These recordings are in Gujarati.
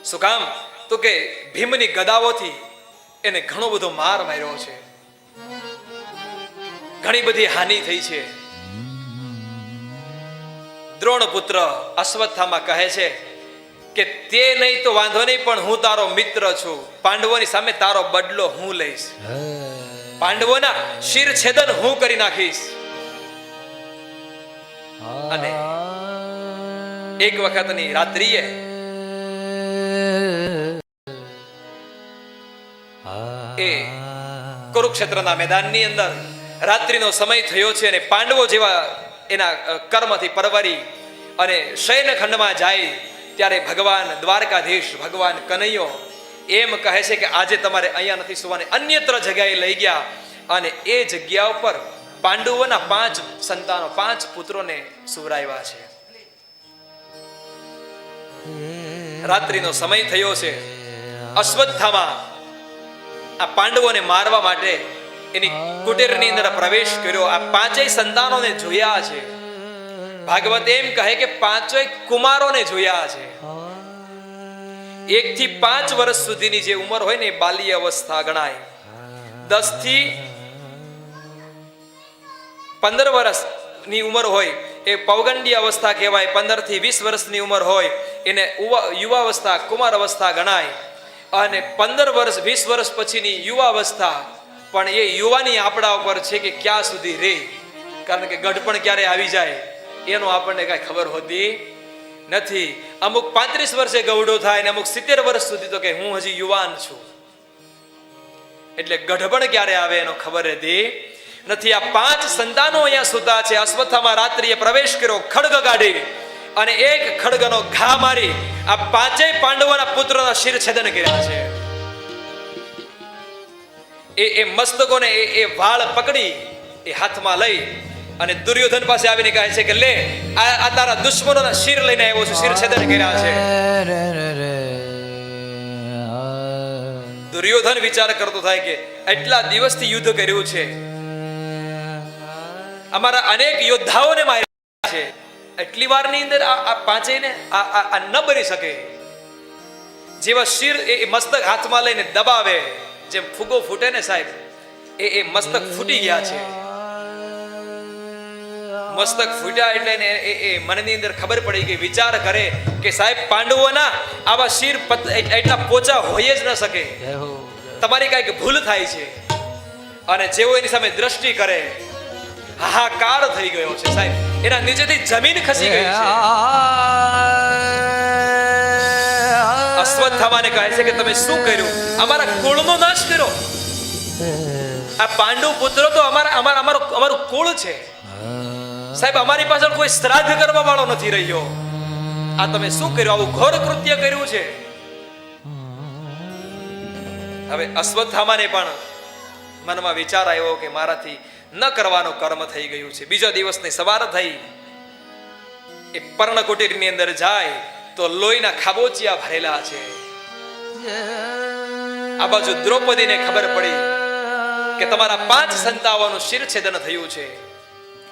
શું કામ? તો કે ભીમની ગદાઓથી એને ઘણો બધો માર માર્યો છે, ઘણી બધી હાનિ થઈ છે. દ્રોણ પુત્ર અશ્વત્થામા કહે છે કે તે નહીં તો વાંધો નહીં, પણ હું તારો મિત્ર છું. પાંડવોની સામે તારો બદલો હું લઈશ. પાંડવોના શિર છેદન હું કરી નાખીશ. અને એક વખતની રાત્રિએ એ કુરુક્ષેત્રના મેદાનની અંદર રાત્રિનો સમય થયો છે અને પાંડવો જેવા એના કર્મથી પરવરી અને શયનખંડમાં જાય ત્યારે ભગવાન દ્વારકાધીશ, ભગવાન કનૈયો એમ કહે છે કે આજે તમારે અહીંયા નથી સુવાને, અન્યત્ર જગ્યાએ લઈ ગયા. અને એ જગ્યા ઉપર પાંડવોના 5 સંતાનો, 5 પુત્રોને સુવરાવ્યા છે. રાત્રિનો સમય થયો છે. અશ્વત્થામા આ પાંડવોને મારવા માટે એની કુટીરની અંદર પ્રવેશ કર્યો. આ 5 સંતાનોને જોયા છે. ભાગવત એમ કહે કે 5 કુમારોને જોયા છે. 1 થી 5 વર્ષ સુધીની જે ઉંમર હોય ને એ બાલ્ય અવસ્થા ગણાય. 10 થી 15 વર્ષની ઉંમર હોય એ પૌગંડી અવસ્થા કહેવાય. 15 થી 20 વર્ષની ઉંમર હોય એને યુવા અવસ્થા, કુમાર અવસ્થા ગણાય. અને 15 વર્ષ 20 વર્ષ પછીની યુવા અવસ્થા પણ એ યુવાની આપણા ઉપર છે કે ક્યાં સુધી રહે, કારણ કે ગઢપણ ક્યારે આવી જાય એનો આપણને કઈ ખબર હોતી નથી. અમુક 35 વર્ષે ગવડો થાય ને અમુક 70 વર્ષ સુધી તો કે હું હજી યુવાન છું. એટલે ગઢપણ ક્યારે આવે એનો ખબર હતી નથી. આ 5 સંતાનો અહીંયા સુતા છે. અશ્વત્થામા રાત્રિએ પ્રવેશ કર્યો, ખડગ કાઢી અને એક ખડગનો ઘા મારી આ 5 પાંડવોના પુત્રોના શિર છેદન કર્યા છે. એ મસ્તકોને એ વાળ પકડી એ હાથમાં લઈ અને દુર્યોધન પાસે આવીને કહે છે કે લે આ તારા દુશ્મનોના શિર લઈને આવ્યો છું, શિર છેદન કર્યા છે. દુર્યોધન વિચાર કરતો થાય કે એટલા દિવસથી યુદ્ધ કર્યું છે, અમારા અનેક યોદ્ધાઓને માર્યા છે, એટલી વારની અંદર આ 5ને આ ન બની શકે. જેવા શિર એ મસ્તક હાથમાં લઈને દબાવે, જેમ ફૂગો ફૂટે ને સાહેબ, એ મસ્તક ફૂટી ગયા છે. મસ્તક ફૂટ્યા એટલે એ મનની અંદર ખબર પડી ગઈ. વિચાર કરે કે સાહેબ પાંડવોના આવા શિર એટલા પોચા હોય જ ન શકે, તમારી કઈક ભૂલ થાય છે. અને જેવો એની સામે દ્રષ્ટિ કરે, હાહાકાર થઈ ગયો છે સાહેબ. એના નીચેથી જમીન ખસી ગઈ છે. અશ્વત્થામાને કહે છે કે તમે શું કર્યું? અમારા કુળનો નાશ કર્યો. આ પાંડુ પુત્રો તો અમારું કુળ છે સાહેબ. અમારી પાછળ કોઈ શ્રાદ્ધ કરવા વાળો નથી રહ્યો. આ તમે શું કર્યું? આવું ઘોર કૃત્ય કર્યું છે. હવે અશ્વત્થામાને પણ મનમાં વિચાર આવ્યો કે મારાથી ન કરવાનો કર્મ થઈ ગયું છે. બીજા દિવસની સવાર થઈ, એ પર્ણકુટીરની અંદર જાય તો લોહીના ખાબોચિયા ભરેલા છે. આ બાજુ દ્રૌપદીને ખબર પડી કે તમારા 5 સંતાનોનું શિર છેદન થયું છે.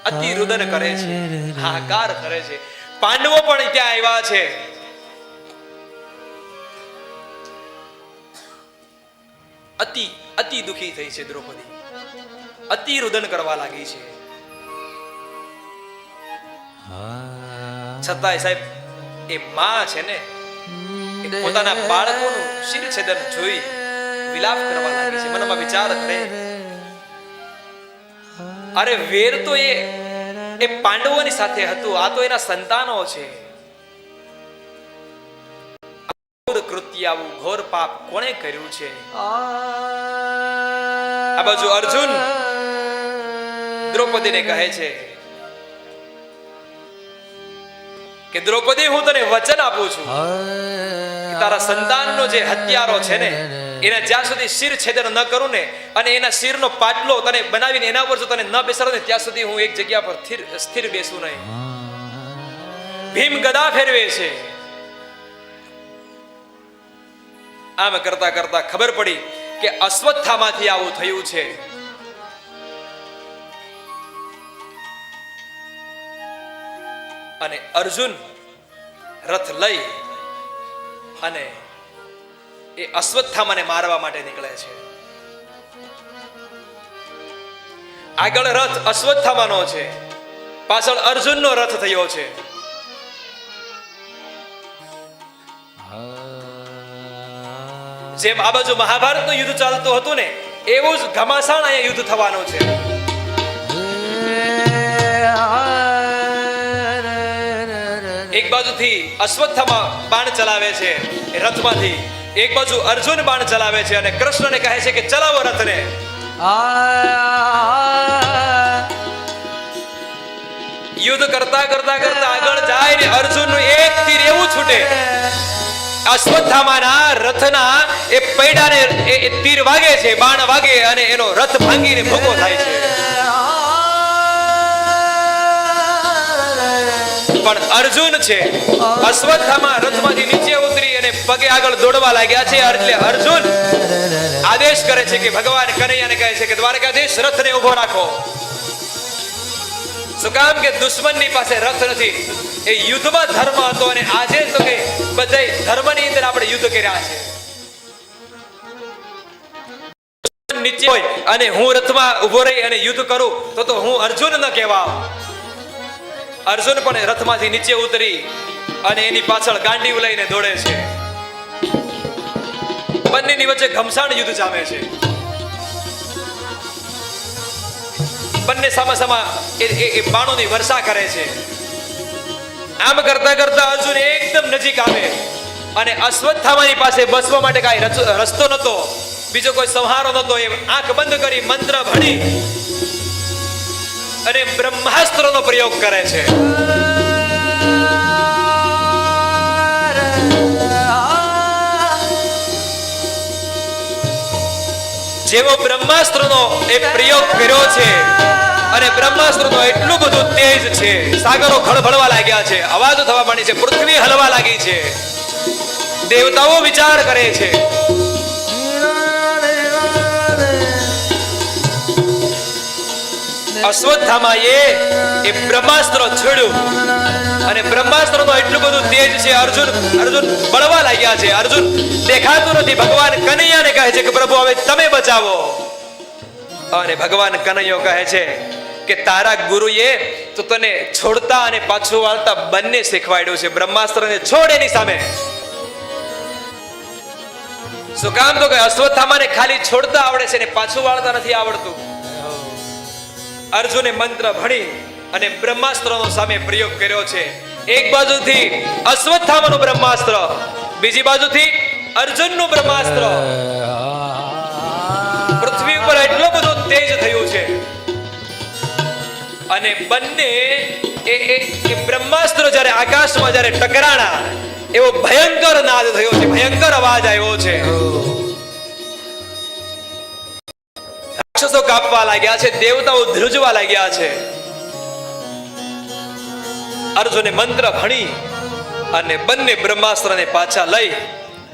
અતિ રુદન કરે છે, હાહાકાર કરે છે. પાંડવો પણ ત્યાં આવ્યા છે. અતિ દુખી થઈ છે દ્રૌપદી, અતિ રુદન કરવા લાગી છે. છતાંય સાહેબ એ માં છે ને, એ પોતાના બાળકોનું શિર છેદન જોઈ વિલાપ કરવા લાગી છે. મનમાં વિચાર કરે, અરે વેર તો એ પાંડવોની સાથે હતું, આ તો એના સંતાનો છે. કૃત્ય, આવું ઘોર પાપ કોણે કર્યું છે? આ બાજુ અર્જુન દ્રૌપદીને કહે છે કે દ્રૌપદી, હું તને વચન આપું છું કે તારા સંતાનનો જે હત્યારો છે ને, એના જ્યાં સુધી શિર છેદન ન કરું ને, અને એના શિરનો પાટલો તને બનાવીને એના પર જો તને ન બેસાડો ને, ત્યાં સુધી હું એક જગ્યા પર સ્થિર બેસું નહીં. ભીમ ગદા ફેરવે છે. આમ કરતા કરતા ખબર પડી કે અશ્વત્થામાથી આવું થયું છે. અને અર્જુન રથ લઈ અને એ અશ્વત્થામાને મારવા માટે નીકળે છે. આગળ રથ અશ્વત્થામાનો છે, પાછળ અર્જુનનો રથ થયો છે. જેમ આ બાજુ મહાભારતનું યુદ્ધ ચાલતું હતું ને, એવું જ ઘમાસાણ અહીંયા યુદ્ધ થવાનું છે. એક બાજુથી અશ્વત્થામા બાણ ચલાવે છે રથમાંથી, એક બાજુ અર્જુન બાણ ચલાવે છે અને કૃષ્ણને કહે છે કે ચલાવો રથને. યુદ્ધ કરતા કરતા કરતા આગળ જાય ને અર્જુનનું એક તીર એવું છૂટે, અશ્વત્થામાના રથના એ પૈડાને એ તીર વાગે છે, બાણ વાગે અને એનો રથ ભાંગીને ભૂકો થાય છે. પણ અર્જુન છે, અશ્વત્થામા રથમાંથી નીચે ઉતરી અને પગે આગળ દોડવા લાગ્યા છે. એટલે અર્જુન આદેશ કરે છે કે ભગવાન કનૈયાને કહે છે કે દ્વારકાધીશ રથને ઉભો રાખો. શું કામ કે દુશ્મનની પાસે રથ નથી. એ યુદ્ધમાં ધર્મ હતો અને આજે તો કે બધાય ધર્મની અંદર આપણે યુદ્ધ કર્યા છે. નીચે હોય અને હું રથમાં ઉભો રહી અને યુદ્ધ કરું તો હું અર્જુન ન કહેવાવ. અર્જુન પણ રથમાંથી નીચે ઉતરી અને એની પાછળ ગાંડીવ લઈને દોડે છે. બંનેની વચ્ચે ઘમસાણ યુદ્ધ જામે છે. બંને સામા એ બાણોની વર્ષા કરે છે. આમ કરતા કરતા અર્જુન એકદમ નજીક આવે અને અશ્વત્થામાની પાસે બસવા માટે કાંઈ રસ્તો નતો, બીજો કોઈ સંહારો નતો. એ આંખ બંધ કરી મંત્ર ભણી અને બ્રહ્માસ્ત્રનો પ્રયોગ કરે છે. જેવો બ્રહ્માસ્ત્રનો એ પ્રયોગ કર્યો છે અને બ્રહ્માસ્ત્રનો એટલું બધું તેજ છે, સાગરો ખળભળવા લાગ્યા છે, અવાજો થવા માંડી છે, પૃથ્વી હલવા લાગી છે. દેવતાઓ વિચાર કરે છે. અશ્વત્થામાએ એ બ્રહ્માસ્ત્ર છોડ્યું અને બ્રહ્માસ્ત્રનો એટલું બધું તેજ છે. અર્જુન બળવા લાગ્યા છે. અર્જુન દેખાતું નથી. ભગવાન કનૈયાને કહે છે કે પ્રભુ હવે તમે બચાવો. અને ભગવાન કનૈયો કહે છે કે તારા ગુરુએ તો તને છોડતા અને પાછું વાળતા બંને શીખવાડ્યું છે. બ્રહ્માસ્ત્રને છોડ એની સામે. શું કામ તો કે અશ્વત્થામાને ખાલી છોડતા આવડે છે ને પાછું વાળતા નથી આવડતું. અર્જુને મંત્ર ભણી અને બ્રહ્માસ્ત્રનો સામે પ્રયોગ કર્યો છે. એક બાજુથી અશ્વત્થામાનું બ્રહ્માસ્ત્ર, બીજી બાજુથી અર્જુનનું બ્રહ્માસ્ત્ર. પૃથ્વી ઉપર એટલો બધો તેજ થયું છે અને બંને એ બ્રહ્માસ્ત્ર જ્યારે આકાશમાં જ્યારે ટકરાણા એવો ભયંકર નાદ થયો છે, ભયંકર અવાજ આવ્યો છે. રાક્ષસો કાપવા લાગ્યા છે, દેવતાઓ ધ્રુજવા લાગ્યા છે. અર્જુને મંત્ર ભણી અને બંને બ્રહ્માસ્ત્રને પાછા લઈ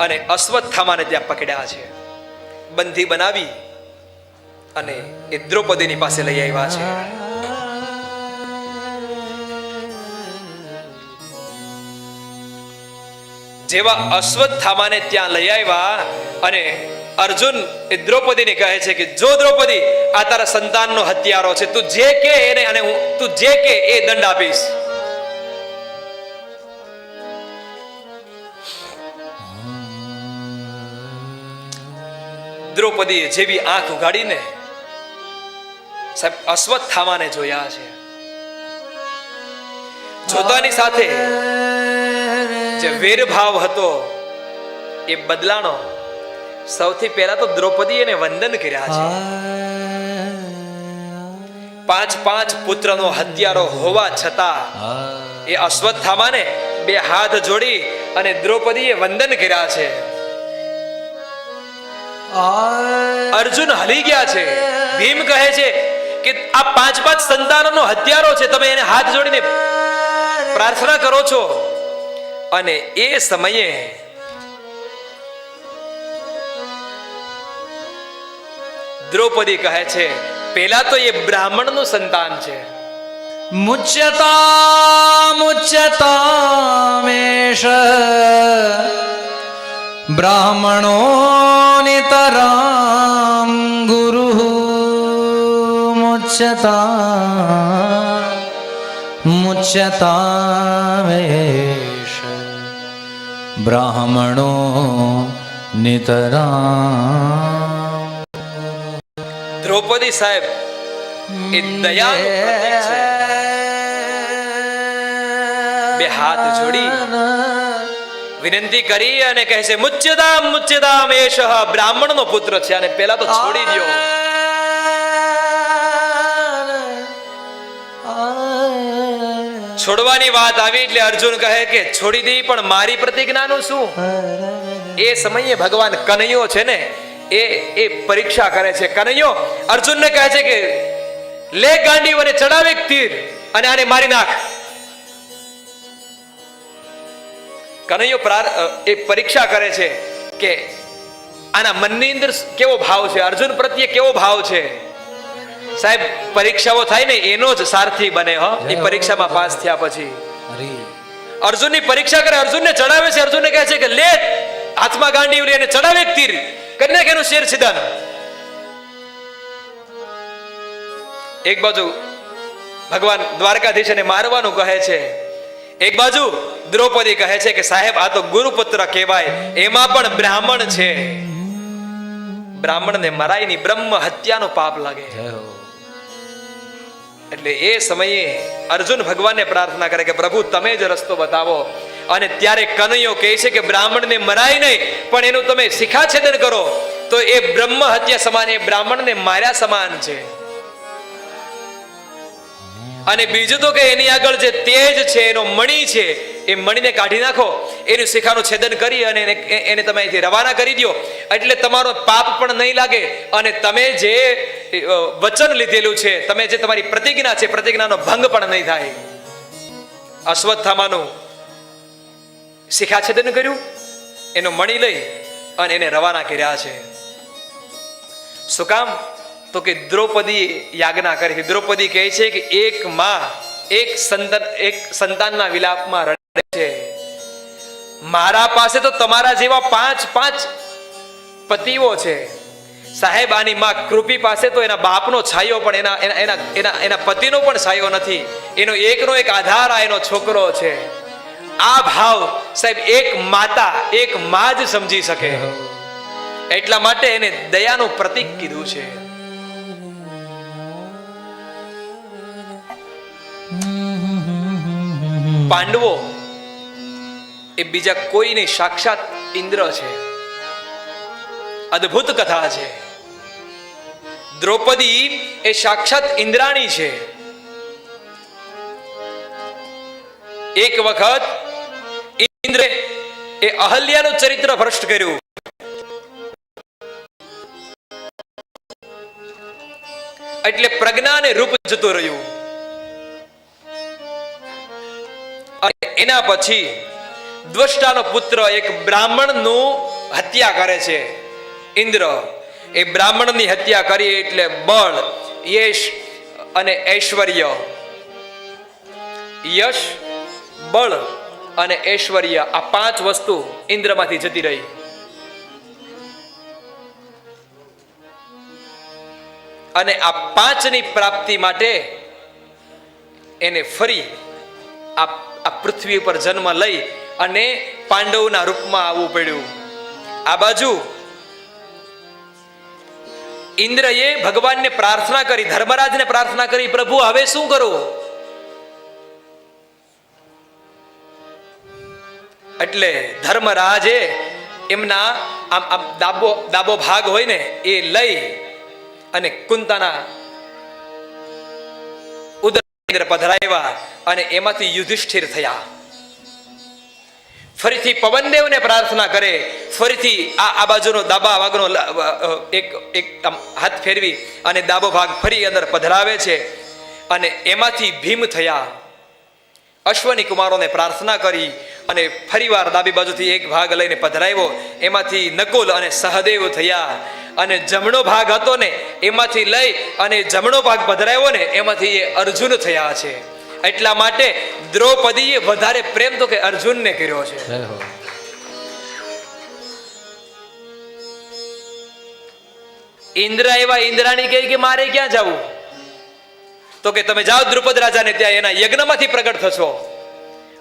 અને અશ્વત્થામાને ત્યાં પકડ્યા છે. બંધી બનાવી અને એ દ્રૌપદીની પાસે લઈ આવ્યા છે. જેવા અશ્વત્થામાને ત્યાં લઈ આવ્યા અને અર્જુન એ દ્રૌપદીને કહે છે કે જો દ્રૌપદી આ તારા સંતાનનો હત્યારો છે, તું જે કે એને અને તું જે કે એ દંડ આપીશ. દ્રૌપદીએ જેવી આંખ ઉગાડીને સાહેબ અશ્વત્થામાને જોયા છે. જોતાની સાથે જે વીરભાવ હતો એ બદલાણો. સૌથી પહેલા તો દ્રૌપદી એને વંદન કર્યા છે. 5 પુત્રનો હત્યારો હોવા છતાં એ અશ્વત્થામાને 2 હાથ જોડી અને દ્રૌપદીએ વંદન કર્યા છે. અર્જુન હલી ગયા છે. ભીમ કહે છે કે આ 5 સંતાનોનો હત્યારો છે, તમે એને હાથ જોડીને પ્રાર્થના કરો છો. અને એ સમયે દ્રૌપદી કહે છે પેલા તો એ બ્રાહ્મણનું સંતાન છે. મુચ્યતામેષ બ્રાહ્મણો નિતરામ ગુરુ મુચ્યતામેશ બ્રાહ્મણો નિતરામ. દ્રૌપદી સાહેબ એ દયાનું પ્રતીક છે. બે હાથ જોડી વિનંતી કરી અને કહે છે મુચ્યતામ મુચ્યતામ એષઃ, બ્રાહ્મણનો પુત્ર છે અને પેલા તો છોડી દ્યો. છોડવાની વાત આવી એટલે અર્જુન કહે કે છોડી દી, પણ મારી પ્રતિજ્ઞાનું શું? એ સમયે ભગવાન કનૈયો છે ને એ પરીક્ષા કરે છે. કનૈયો અર્જુનને કહે છે કે લે ગાંડી અને ચડાવે એક તીર અને આને મારી નાખ. કનૈયો એ પરીક્ષા કરે છે કે આના મનની અંદર કેવો ભાવ છે, અર્જુન પ્રત્યે કેવો ભાવ છે. સાહેબ પરીક્ષાઓ થાય ને એનો જ સારથી બને. એ પરીક્ષામાં પાસ થયા પછી અર્જુનની પરીક્ષા કરે, અર્જુનને ચડાવે છે. અર્જુનને કહે છે કે લે હાથમાં ગાંડી લે અને ચડાવે એક તીર, કરી નાખ એનું શેર છિદન. એક બાજુ ભગવાન દ્વારકાધીશને મારવાનું કહે છે, એક બાજુ દ્રૌપદી કહે છે કે સાહેબ આ તો ગુરુપુત્ર કહેવાય, એમાં પણ બ્રાહ્મણ છે, બ્રાહ્મણને મરાય નહીં, બ્રહ્મ હત્યાનો પાપ લાગે. એટલે એ સમયે અર્જુન ભગવાનને પ્રાર્થના કરે કે પ્રભુ તમે જ રસ્તો બતાવો. અને ત્યારે કનૈયો કહે છે કે બ્રાહ્મણને મરાય નહીં, પણ એનું તમે શિખાછેદન કરો તો એ બ્રહ્મ હત્યા સમાન, એ બ્રાહ્મણને માર્યા સમાન છે. અને બીજું તો કે એની આગળ જે તેજ છે, એનો મણી છે, એ મણીને કાઢી નાખો, એનું શિખાનું છેદન કરી અને એને તમે અહીંથી રવાના કરી દો, એટલે તમારો પાપ પણ નહીં લાગે અને તમે જે વચન લીધેલું છે, તમે જે તમારી પ્રતિજ્ઞા છે, પ્રતિજ્ઞાનો ભંગ પણ નહીં થાય. અશ્વત્થામાનું શિખાછેદન કર્યું, એનો મણી લઈ અને એને રવાના કર્યા છે. શું કામ? તો કે દ્રૌપદી યાજ્ઞા કરી. દ્રૌપદી કહે છે કે એક માં એક સંતાનના વિલાપમાં રડે છે. મારા પાસે તો તમારા જેવા 5 પતિઓ છે. સાહેબ આની માં કૃપી પાસે તો એના બાપનો છાયો પણ એના પતિનો પણ છાયો નથી. એનો એકનો એક આધાર આ એનો છોકરો છે. આ ભાવ સાહેબ એક માતા, એક માં જ સમજી શકે. એટલા માટે એને દયાનું પ્રતીક કીધું છે. પાંડવો એ બીજા કોઈ નહીં, સાક્ષાત ઇન્દ્ર છે. અદ્ભુત કથા છે. દ્રૌપદી એ સાક્ષાત ઇન્દ્રાણી છે. એક વખત ઇન્દ્રે એ અહલ્યાનું ચરિત્ર ભ્રષ્ટ કર્યું. એટલે પ્રજ્ઞા અને રૂપ જતું રહ્યું. એના પછી દ્વષ્ટાનો પુત્ર એક બ્રાહ્મણનું હત્યા કરે છે ઇન્દ્ર. એ બ્રાહ્મણની હત્યા કરી એટલે બળ, યશ અને ઐશ્વર્ય, યશ, બળ અને ઐશ્વર્ય, આ 5 વસ્તુ ઇન્દ્રમાંથી જતી રહી. અને આ 5ની પ્રાપ્તિ માટે એને ફરી આ પૃથ્વી પર જન્મ લઈ અને પાંડવના રૂપમાં આવવું પડ્યું. આ બાજુ ઇન્દ્રએ ભગવાનને પ્રાર્થના કરી, ધર્મરાજને પ્રાર્થના કરી, પ્રભુ હવે શું કરું? એટલે ધર્મરાજે એમના આમ ડાબો ભાગ હોય ને એ લઈ અને કુંતાના ઉદર પધરાવ્યા અને એમાંથી યુધિષ્ઠિર થયા. ફરીથી પવનદેવને પ્રાર્થના કરે, ફરીથી આ બાજુનો ડાબા ભાગનો એક હાથ ફેરવી અને ડાબો ભાગ ફરી અંદર પધરાવે છે અને એમાંથી ભીમ થયા. અશ્વની કુમારોને પ્રાર્થના કરી અને ફરીવાર ડાબી બાજુથી એક ભાગ લઈને પધરાવ્યો, એમાંથી નકુલ અને સહદેવ થયા. અને જમણો ભાગ હતો ને એમાંથી લઈ અને જમણો ભાગ પધરાવ્યો ને એમાંથી એ અર્જુન થયા છે. એટલા માટે દ્રૌપદીએ વધારે પ્રેમ તો કે અર્જુનને કર્યો છે. ઇન્દ્ર એવા ઇન્દ્રાણી કહે કે મારે ક્યાં જવું? તો કે તમે જાઓ દ્રુપદ રાજાને ત્યાં, એના યજ્ઞમાંથી પ્રગટ થશો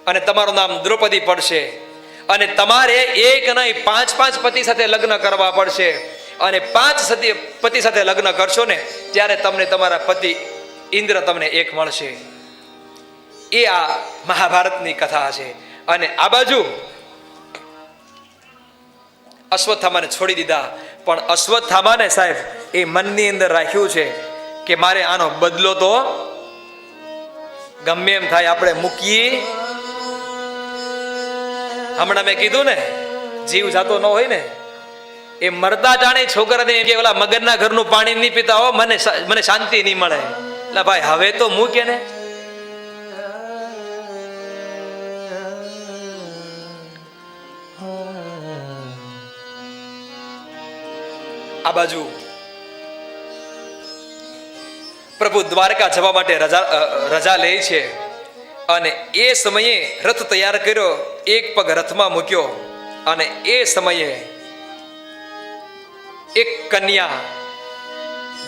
અને તમારું નામ દ્રૌપદી પડશે. અને તમારે એક નહીં 5 પતિ સાથે લગ્ન કરવા પડશે. અને 5 પતિ સાથે લગ્ન કરશો ને ત્યારે તમને તમારા પતિ ઇન્દ્ર તમને એક મળશે. એ આ મહાભારતની કથા છે. અને આ બાજુ અશ્વત્થામાને છોડી દીધા, પણ અશ્વત્થામાને સાહેબ એ મનની અંદર રાખ્યું છે કે મારે આનો બદલો તો ગમે એમ થાય આપણે મૂકીએ. હમણાં મેં કીધું ને, જીવ જાતો ન હોય ને એ મરતા ટાણે છોકરાને એમ કે ઓલા મગરના ઘરનું પાણી નહીં પીતા હો, મને શાંતિ નહીં મળે. એટલે ભાઈ હવે તો મૂકે ને. આ બાજુ પ્રભુ દ્વારકા જવા માટે રજા લે છે. અને એ સમયે રથ તૈયાર કર્યો, એક પગ રથમાં મૂક્યો અને એ સમયે એક કન્યા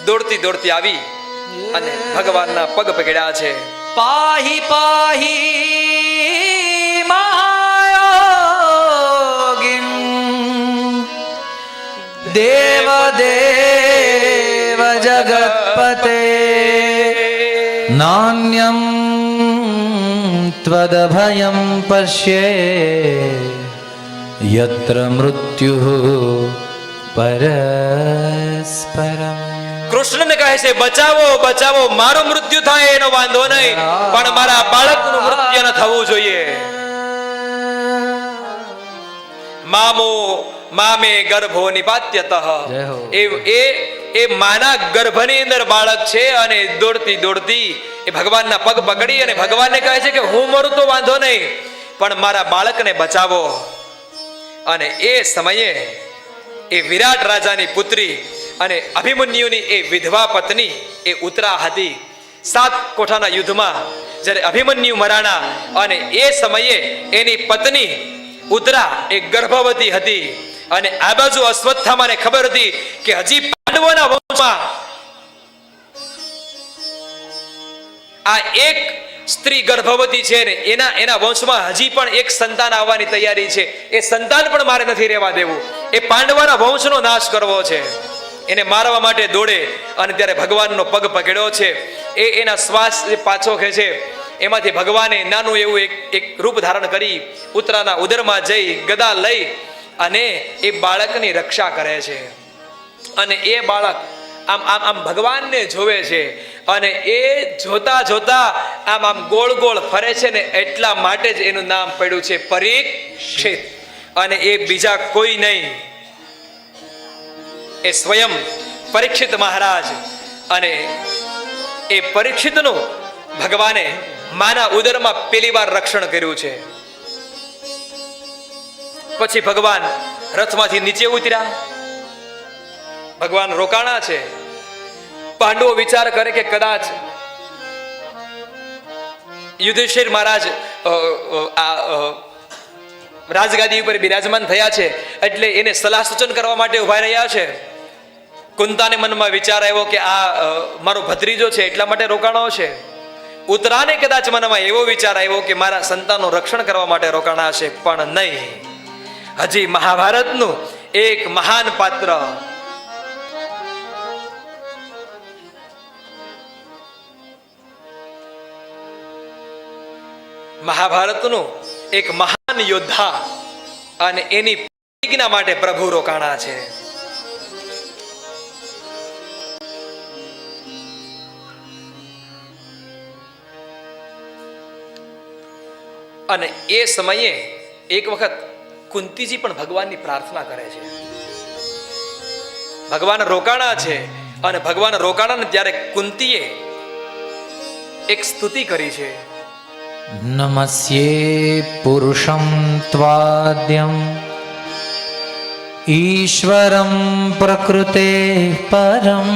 દોડતી દોડતી આવી અને ભગવાનના પગ પકડ્યા છે. પાહી પાહી મહાયોગિન દેવ દેવ જગત્પતે નાન્યમ ત્વદભયં પશ્યે યત્ર મૃત્યુઃ પરસ્પરમ. કૃષ્ણને કહે છે બચાવો બચાવો, મારું મૃત્યુ થાય એનો વાંધો નહીં, પણ મારા બાળકનું મૃત્યુ ન થવું જોઈએ. મામો મામે ગર્ભો નિપાત્યતઃ, એ માના ગર્ભની અંદર બાળક છે અને દોડતી દોડતી એ ભગવાનના પગ પકડી અને ભગવાનને કહે છે કે હું મરું તો વાંધો નહીં, પણ મારા બાળકને બચાવો. અને એ સમયે એ વિરાટ રાજાની પુત્રી અને અભિમન્યુની એ વિધવા પત્ની એ ઉત્તરા હતી. 7 કોઠાના યુદ્ધમાં જ્યારે અભિમન્યુ મરાણા અને એ સમયે એની પત્ની ઉત્તરા એ ગર્ભવતી હતી. અને આ બાજુ અશ્વત્થામાને ખબર હતી કે હજી પાંડવોના વંશમાં આ એક સ્ત્રી ગર્ભવતી છે ને એના વંશમાં હજી પણ એક સંતાન આવવાની તૈયારી છે. એ સંતાન પણ મારે નથી રહેવા દેવું, એ પાંડવોના વંશનો નાશ કરવો છે. એને મારવા માટે દોડે અને ત્યારે ભગવાનનો પગ પકડ્યો છે. એના શ્વાસ પાછો ખેંચે, એમાંથી ભગવાને નાનું એવું એક રૂપ ધારણ કરી ઉત્તરાના ઉદરમાં જઈ ગદા લઈ અને એ બાળકની રક્ષા કરે છે. અને એ બાળક આમ આમ આમ ભગવાનને જોવે છે અને એ જોતા જોતા આમ આમ ગોળ ગોળ ફરે છે ને, એટલા માટે જ એનું નામ પડ્યું છે પરીક્ષિત. અને એ બીજા કોઈ નહીં, એ સ્વયં પરીક્ષિત મહારાજ. અને એ પરીક્ષિતનું ભગવાને માના ઉદરમાં પહેલી વાર રક્ષણ કર્યું છે. પછી ભગવાન રથમાંથી નીચે ઉતર્યા, ભગવાન રોકાણા છે. પાંડવો વિચાર કરે કે કદાચ યુધિષ્ઠિર મહારાજ રાજગાદી ઉપર બિરાજમાન થયા છે એટલે એને સલાહ સૂચન કરવા માટે ઉભા રહ્યા છે. કુંતાને મનમાં વિચાર આવ્યો કે આ મારો ભત્રીજો છે એટલા માટે રોકાણો છે. ઉત્તરાને કદાચ મનમાં એવો વિચાર આવ્યો કે મારા સંતાનનું રક્ષણ કરવા માટે રોકાણા છે, પણ નહીં. હજી મહાભારતનું એક મહાન પાત્ર મહાભારતનું એક મહાન યોદ્ધા અને એની પ્રતિજ્ઞા માટે પ્રભુ રોકાણા છે. અને એ સમયે એક વખત કુંતીજી પણ ભગવાનની પ્રાર્થના કરે છે. ભગવાન રોકાણા છે અને ભગવાન રોકાણા ને ત્યારે કુંતીએ એક સ્તુતિ કરી છે. નમસ્યે પુરુષં ત્વાદ્યમ ઈશ્વરં પ્રકૃતે પરમ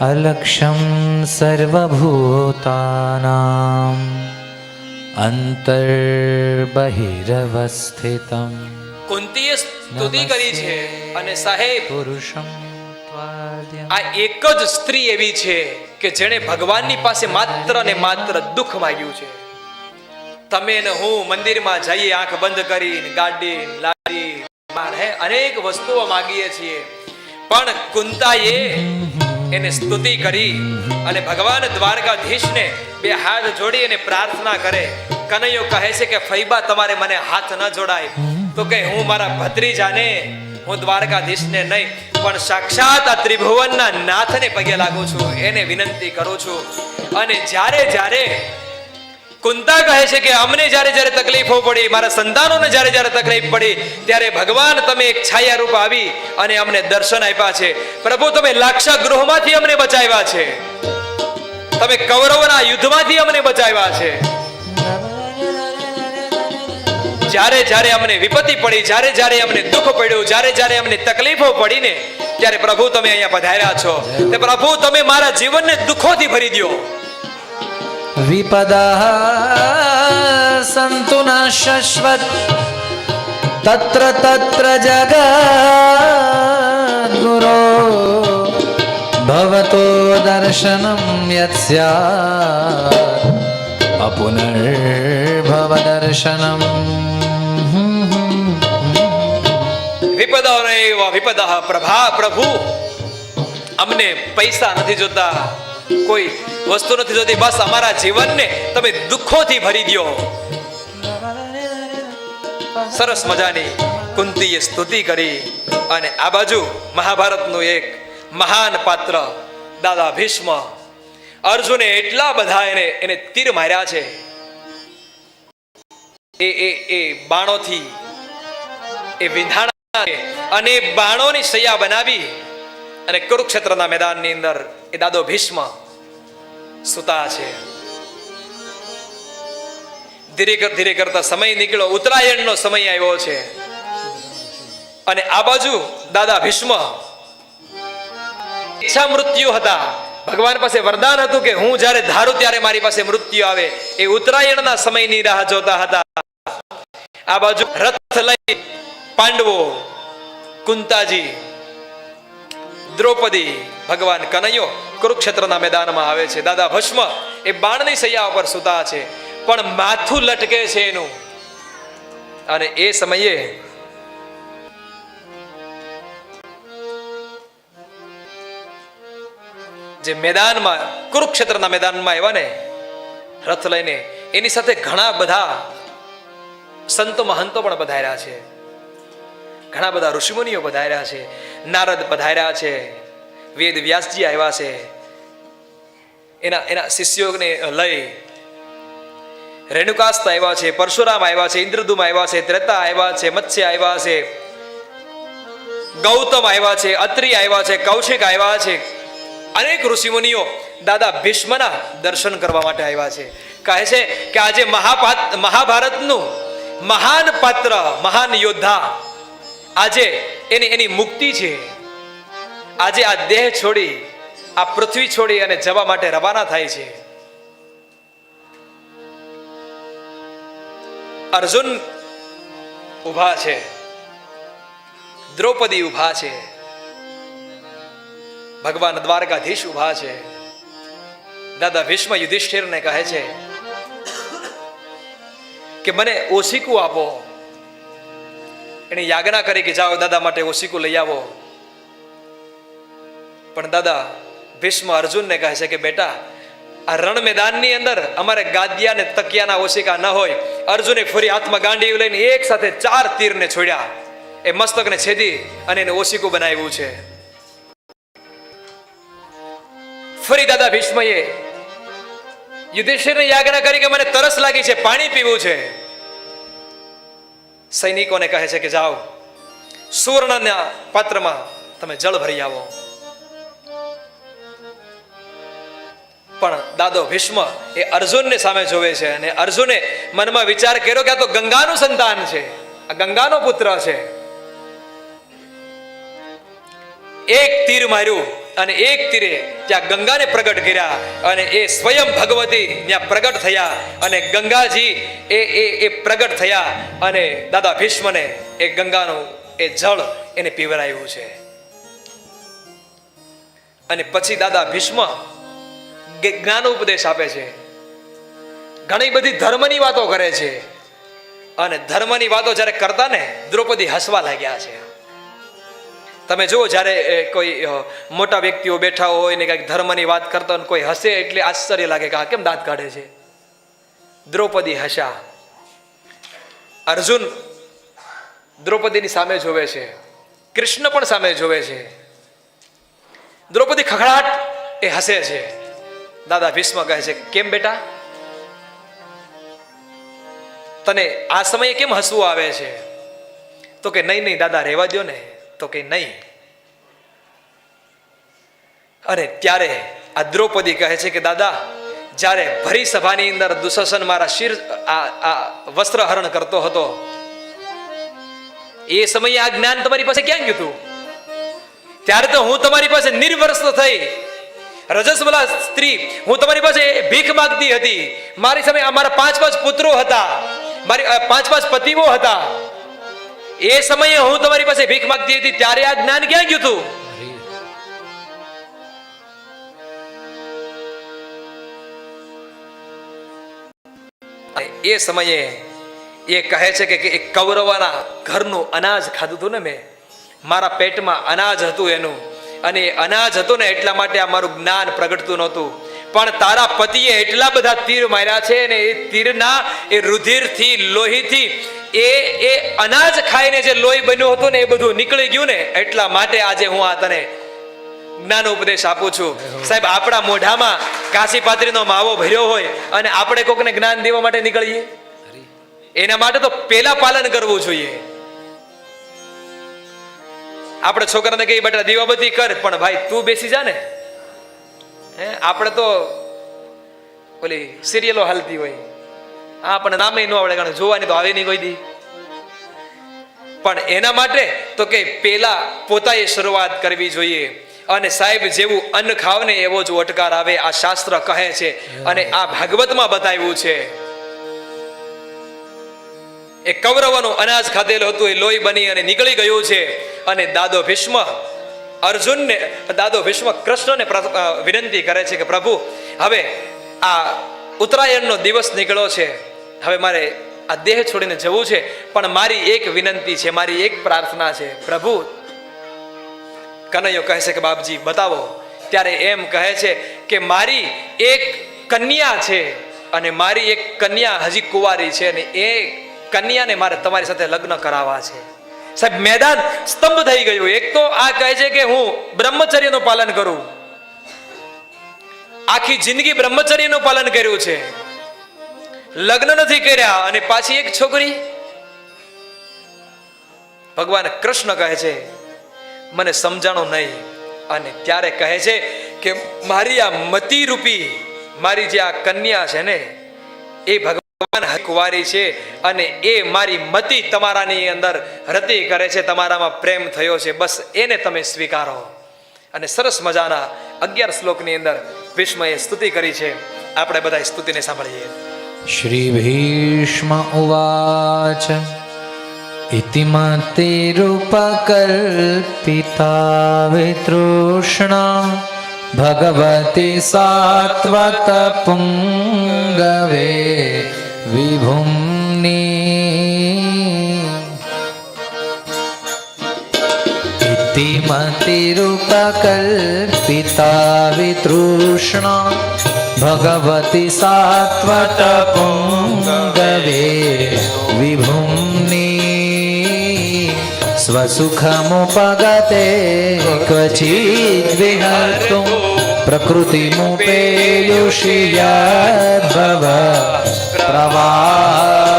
અલક્ષ્યં સર્વભૂતાનાં અંતર્બહિરવસ્થિતમ. કુંતીએ સ્તુતિ કરી છે અને સાહેબ પુરુષમ આ એક જ સ્ત્રી એવી છે કે જેણે ભગવાનની પાસે માત્ર ને માત્ર દુઃખ માંગ્યું છે. તમે ને હું મંદિરમાં જઈએ આંખ બંધ કરીને, ગાડી લાડી અનેક વસ્તુઓ માંગીએ છીએ, પણ કુંતાએ એને સ્તુતિ કરી અને ભગવાન દ્વારકાધીશને બે હાથ જોડી અને પ્રાર્થના કરે. કનૈયો કહે છે કે ફૈબા તમારે મને હાથ ન જોડાય, તો કે હું મારા ભત્રીજાને, હું દ્વારકાધીશને નહીં પણ સાક્ષાત આ ત્રિભુવનના નાથને પગે લાગુ છું, એને વિનંતી કરું છું. અને જ્યારે જ્યારે કુંતા કહે છે કે અમને જ્યારે જ્યારે તકલીફો પડી, મારા સંતાનોને જ્યારે જ્યારે તકલીફ પડી, ત્યારે ભગવાન તમે એક છાયા રૂપ આવી અને અમને દર્શન આપ્યા છે. પ્રભુ તમે લાક્ષા ગૃહમાંથી અમને બચાવ્યા છે, તમે કૌરવના યુદ્ધમાંથી અમને બચાવ્યા છે. જ્યારે જ્યારે અમને વિપત્તિ પડી, જ્યારે જ્યારે અમને દુઃખ પડ્યું, જ્યારે જ્યારે અમને તકલીફો પડી ને, ત્યારે પ્રભુ તમે અહીંયા પધાર્યા છો. તે પ્રભુ તમે મારા જીવનને દુઃખોથી ભરી દો. વિપદઃ સંતુ ન શશ્વત તત્ર તત્ર જગદ્ગુરો ભવતો દર્શનમ યત સ્યાત અપુનર્ભવ દર્શનમ. વિપદઃ વિપદઃ પ્રભુ અમને પૈસા નથી જોતા, કોઈ વસ્તુ નથી જોતી, બસ અમારા જીવનને તમે દુઃખોથી ભરી દો. સરસ મજાની કુંતીએ સ્તુતિ કરી. અને આ બાજુ મહાભારતનું એક મહાન પાત્ર દાદા ભીષ્મ, અર્જુને એટલા બધા એને તીર માર્યા છે, એ બાણોથી એ વિંધાણા છે, અને બાણોની સૈયા બનાવી અને કુરુક્ષેત્રના મેદાનની અંદર એ દાદો ભીષ્મ સુતા છે. ધીરે ધીરે કરતા સમય નીકળ્યો, ઉત્તરાયણનો સમય આવ્યો છે. અને આ બાજુ દાદા ભીષ્મ ઈચ્છા મૃત્યુ હતા, ભગવાન પાસે વરદાન હતું કે હું જ્યારે ધારું ત્યારે મારી પાસે મૃત્યુ આવે, એ ઉત્તરાયણના સમયની રાહ જોતા હતા. આ બાજુ રથ લઈ પાંડવો, કુંતાજી, દ્રૌપદી, ભગવાન કનૈયો કુરુક્ષેત્રના મેદાનમાં આવે છે. દાદા ભસ્મ એ બાણની સૈયા ઉપર સુતા છે, પણ માથું લટકે છે એનું. અને એ સમયે જે મેદાનમાં કુરુક્ષેત્રના મેદાનમાં આવ્યા ને રથ લઈને, એની સાથે ઘણા બધા સંતો મહંતો પણ પધાર્યા છે, ઘણા બધા ઋષિમુનિઓ પધાર્યા છે, નારદ પધાર્યા છે, વેદ વ્યાસજી આવ્યા છે, એના શિષ્યોને લઈ રેણુકાસ્ત આવ્યા છે, પરશુરામ આવ્યા છે, ઇન્દ્રદુમ આવ્યા છે, ત્રેતા આવ્યા છે, મત્સ્ય આવ્યા છે, ગૌતમ આવ્યા છે, અત્રિ આવ્યા છે, કૌશિક આવ્યા છે. અનેક ઋષિમુનિઓ દાદા ભીષ્મના દર્શન કરવા માટે આવ્યા છે. કહે છે કે આજે મહાભારતનું મહાન પાત્ર, મહાન યોદ્ધા, આજે એની મુક્તિ છે. આજે આ દેહ છોડી, આ પૃથ્વી છોડી અને જવા માટે રવાના થાય છે. અર્જુન ઉભા છે, દ્રૌપદી ઉભા છે, ભગવાન દ્વારકાધીશ ઉભા છે. દાદા ભીષ્મ યુધિષ્ઠિરને કહે છે કે મને ઓશિકું આપો. એને યાજ્ઞા કરી કે જાઓ દાદા માટે ઓશિકું લઈ આવો. પણ દાદા ભીષ્મ અર્જુનને કહે છે કે બેટા, આ રણ મેદાનની અંદર અમારે ગાદિયા ને તકિયાના ઓશિકા ન હોય. અર્જુને ફરી હાથમાં ગાંડી લઈને એક સાથે 4 તીરને છોડ્યા, એ મસ્તકને છેદી અને એને ઓશિકું બનાવ્યું છે. ફરી દાદા ભીષ્મએ યુધિષ્ઠિરને યાજ્ઞા કરી કે મને તરસ લાગી છે, પાણી પીવું છે. સૈનિકોને કહે છે કે જાઓ સુવર્ણના પાત્રમાં તમે જળ ભરી આવો. પણ દાદો ભીષ્મ એ અર્જુનને સામે જોવે છે, અને અર્જુને મનમાં વિચાર કર્યો કે આ તો ગંગાનું સંતાન છે, આ ગંગાનો પુત્ર છે. એક તીર માર્યું અને એક તીરે ત્યાં ગંગાને પ્રગટ કર્યા, અને એ સ્વયં ભગવતી ત્યાં પ્રગટ થયા, અને ગંગાજી એ પ્રગટ થયા, અને દાદા ભીષ્મને એ ગંગાનું એ જળ એને પીવરાયું છે. અને પછી દાદા ભીષ્મ જ્ઞાન ઉપદેશ આપે છે, ઘણી બધી ધર્મની વાતો કરે છે. અને ધર્મની વાતો જ્યારે કરતા ને દ્રૌપદી હસવા લાગ્યા છે. તમે જુઓ, જ્યારે કોઈ મોટા વ્યક્તિઓ બેઠા હોય ને કંઈક ધર્મની વાત કરતા હોય, કોઈ હસે એટલે આશ્ચર્ય લાગે કે આ કેમ દાંત કાઢે છે. દ્રૌપદી હસ્યા. અર્જુન દ્રૌપદીની સામે જોવે છે, કૃષ્ણ પણ સામે જોવે છે. દ્રૌપદી ખખડાટ એ હસે છે. દાદા ભીષ્મ કહે છે, કેમ બેટા, તને આ સમયે કેમ હસવું આવે છે? તો કે નહીં નહીં દાદા, રહેવા દો ને. તો કે નહીં. અને ત્યારે આ દ્રૌપદી કહે છે કે દાદા, જ્યારે ભરી સભાની અંદર દુશાસન મારા શિર વસ્ત્ર હરણ કરતો હતો, એ સમયે આ જ્ઞાન તમારી પાસે ક્યાં ગયું હતું? ત્યારે તો હું તમારી પાસે નિર્વસ્ત્ર થઈ, રજસ્વલા સ્ત્રી, હું તમારી પાસે ભીખ માંગતી હતી. મારી સામે અમારા 5 પુત્રો હતા, મારી 5 પતિઓ હતા. એ સમયે હું તમારી પાસે ભીખ માંગતી હતી, ત્યારે આ જ્ઞાન ક્યાં ગયું હતું? એ સમયે એ કહે છે કે કૌરવના ઘરનું અનાજ ખાધું હતું ને મેં, મારા પેટમાં અનાજ હતું એનું, અને અનાજ હતું ને એટલા માટે આ મારું જ્ઞાન પ્રગટતું નહોતું. પણ તારા પતિએ એટલા બધા તીર માર્યા છે ને એ તીરના એ રુધિરથી, લોહીથી, એ અનાજ ખાઈને જે લોહી બન્યું હતું ને એ બધું નીકળી ગયું ને, એટલા માટે આજે હું આ તને જ્ઞાન ઉપદેશ આપું છું. સાહેબ, આપણા મોઢામાં કાશી પાત્રીનો માવો ભર્યો હોય અને આપણે કોકને જ્ઞાન દેવા માટે નીકળીએ, એના માટે તો પેલા પાલન કરવું જોઈએ. આપણે છોકરાને કહીએ બેટા દીવાબત્તી કર, પણ ભાઈ તું બેસી જા ને. આપણે તો ઓલી સિરિયલો હાલતી હોય, આપણને નામે ન આવડે, કારણ જોવાની તો આવે નહીં કોઈ દી. પણ એના માટે તો કે પેલા પોતાએ શરૂઆત કરવી જોઈએ. અને સાહેબ, જેવું અન્ન ખાવ ને એવો જ ઓટકાર આવે, આ શાસ્ત્ર કહે છે અને આ ભાગવતમાં બતાવ્યું છે. એ કૌરવનું અનાજ ખાધેલું હતું, એ લોહી બની અને નીકળી ગયું છે. અને દાદો ભીષ્મ અર્જુનને, દાદો ભીષ્મ કૃષ્ણને વિનંતી કરે છે કે પ્રભુ, હવે આ ઉત્તરાયણનો દિવસ નીકળ્યો છે, હવે મારે આ દેહ છોડીને જવું છે, પણ મારી એક વિનંતી છે, મારી એક પ્રાર્થના છે. પ્રભુ, કનૈયો કહે છે કે બાપજી બતાવો. ત્યારે એમ કહે છે કે મારી એક કન્યા છે, અને મારી એક કન્યા હજી કુંવારી છે, અને એ કન્યાને મારે તમારી સાથે લગ્ન કરાવવા છે. સાહેબ, મેદાન સ્તંભ થઈ ગયું. એક તો આ કહે છે કે હું બ્રહ્મચર્યનું પાલન કરું, આખી જિંદગી બ્રહ્મચર્યનું પાલન કર્યું છે, લગ્ન નથી કર્યા, અને પાછી એક છોકરી. ભગવાન કૃષ્ણ કહે છે મને સમજાણું નહીં. અને ત્યારે કહે છે કે મારી આ મતિ રૂપી, મારી જે આ કન્યા છે ને, એ ભગવાન કુંવારી છે, અને એ મારી મતિ તમારાની અંદર રતિ કરે છે, તમારામાં પ્રેમ થયો છે, બસ એને તમે સ્વીકારો. અને સરસ મજાના 11 શ્લોકની અંદર ભીષ્મએ સ્તુતિ કરી છે. આપણે બધા સ્તુતિને સાંભળીએ. શ્રી ભીષ્મ ઉવાચ ઇતિમતિરૂપકલ્પિતા વિતૃષ્ણા ભગવતી સાત્વત પુંગવે વિભુમ્ની. ઇતિમતિરૂપકલ્પિતા વિતૃષ્ણા ભગવતી સાત્વત પુંગવે વિભુમ્ની. સ્વસુખમુપગતે ક્વચિદ વિહર્તું પ્રકૃતિમુપેયુષી યદ્ભવ પ્રવાહ.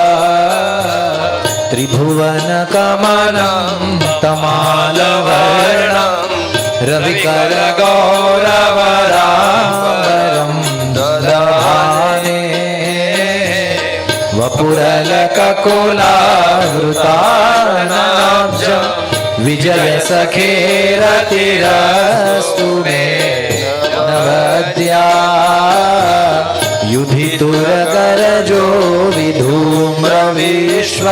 ત્રિભુવનકમલં તમાલવર્ણં રવિકરગૌરવરામ્બરં દધાને. વપુરલકકુલાવૃતાનાબ્જં વિજયસખેરતિરસ્તુ મે નવદ્યા. યુધિતુરગરજો વિધૂમ્રવિશ્વ